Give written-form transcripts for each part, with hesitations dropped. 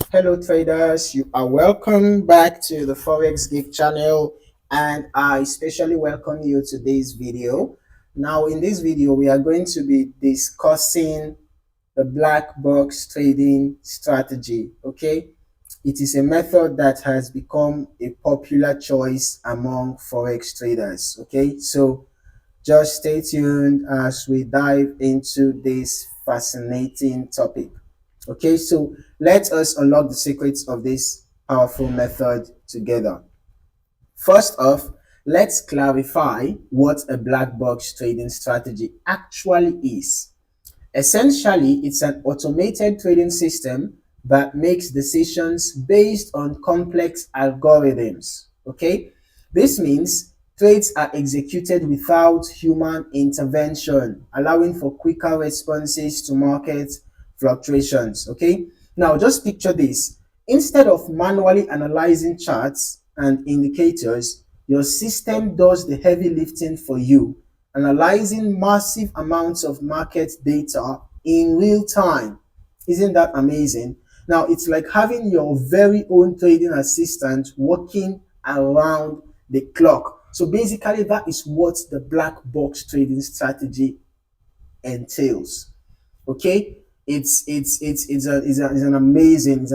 Hello traders, you are welcome back to the Forex Geek channel, and I especially welcome you to today's video. Now in this video we are going to be discussing the black box trading strategy. Okay, it is a method that has become a popular choice among Forex traders. Okay, so just stay tuned as we dive into this fascinating topic. Okay, so let us unlock the secrets of this powerful method together. First off, let's clarify what a black box trading strategy actually is. Essentially, it's an automated trading system that makes decisions based on complex algorithms. Okay, this means trades are executed without human intervention, allowing for quicker responses to market fluctuations. Okay, now just picture this: instead of manually analyzing charts and indicators, your system does the heavy lifting for you, analyzing massive amounts of market data in real time. Isn't that amazing? Now, it's like having your very own trading assistant working around the clock. So basically, that is what the black box trading strategy entails. Okay, it's an amazing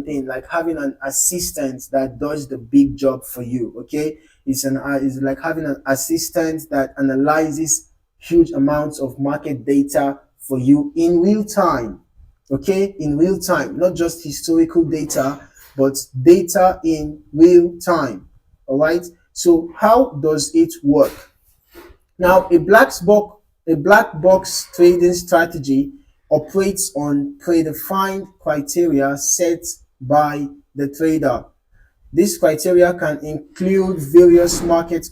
thing, like having an assistant that does the big job for you. Okay, it's like having an assistant that analyzes huge amounts of market data for you in real time. Okay, in real time, not just historical data, but data in real time. All right, so how does it work? Now, a black box trading strategy operates on predefined criteria set by the trader. These criteria can include various market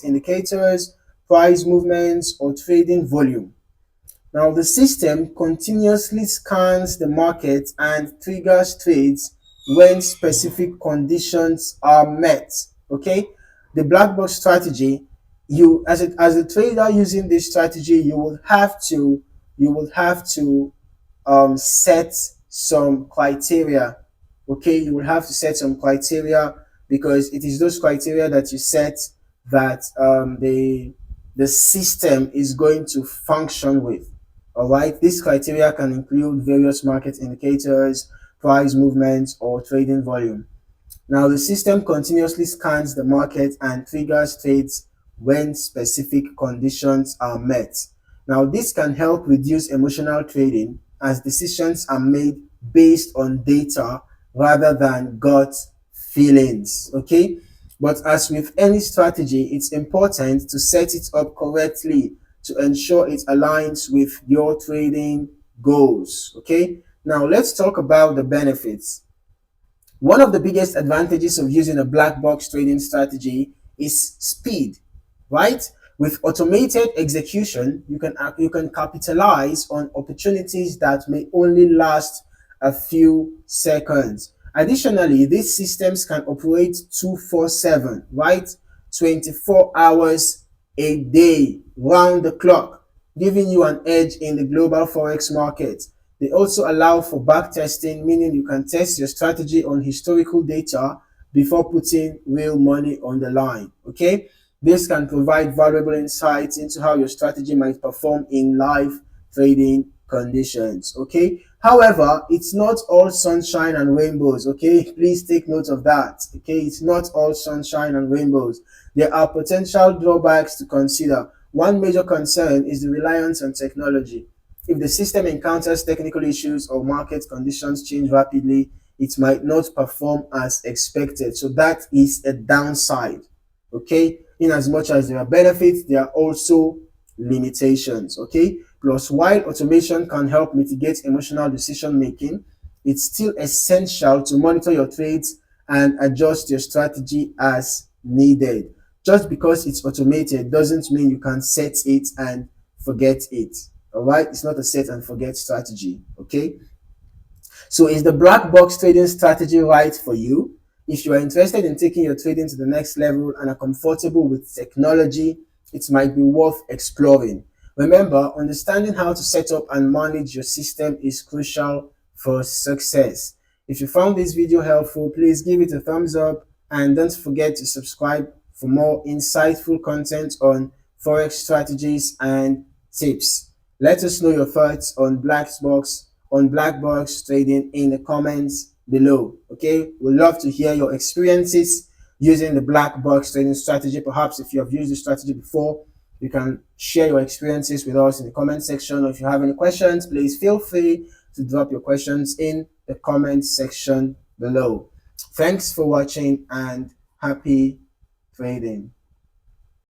indicators, price movements, or trading volume. Now, the system continuously scans the market and triggers trades when specific conditions are met. Okay, the black box strategy, you as a trader using this strategy, you will have to set some criteria. Okay, you will have to set some criteria because it is those criteria that you set that the system is going to function with. All right, these criteria can include various market indicators, price movements, or trading volume. Now, the system continuously scans the market and triggers trades when specific conditions are met. Now, this can help reduce emotional trading as decisions are made based on data rather than gut feelings. Okay, but as with any strategy, it's important to set it up correctly to ensure it aligns with your trading goals. Okay, now let's talk about the benefits. One of the biggest advantages of using a black box trading strategy is speed, right? With automated execution, you can capitalize on opportunities that may only last a few seconds. Additionally, these systems can operate 24/7, right? 24 hours a day, round the clock, giving you an edge in the global forex market. They also allow for backtesting, meaning you can test your strategy on historical data before putting real money on the line. Okay, this can provide valuable insights into how your strategy might perform in live trading conditions. Okay, however, it's not all sunshine and rainbows. Okay, please take note of that. Okay, it's not all sunshine and rainbows. There are potential drawbacks to consider. One major concern is the reliance on technology. If the system encounters technical issues or market conditions change rapidly, it might not perform as expected. So that is a downside. Okay, in as much as there are benefits, there are also limitations. Okay, plus while automation can help mitigate emotional decision making, it's still essential to monitor your trades and adjust your strategy as needed. Just because it's automated doesn't mean you can set it and forget it. All right, it's not a set and forget strategy. Okay, so is the black box trading strategy right for you? If you are interested in taking your trading to the next level and are comfortable with technology, it might be worth exploring. Remember, understanding how to set up and manage your system is crucial for success. If you found this video helpful, please give it a thumbs up and don't forget to subscribe for more insightful content on Forex strategies and tips. Let us know your thoughts on black box trading in the comments below. Okay, we'd love to hear your experiences using the black box trading strategy. Perhaps if you have used the strategy before, you can share your experiences with us in the comment section. Or if you have any questions, please feel free to drop your questions in the comment section below. Thanks for watching and happy trading.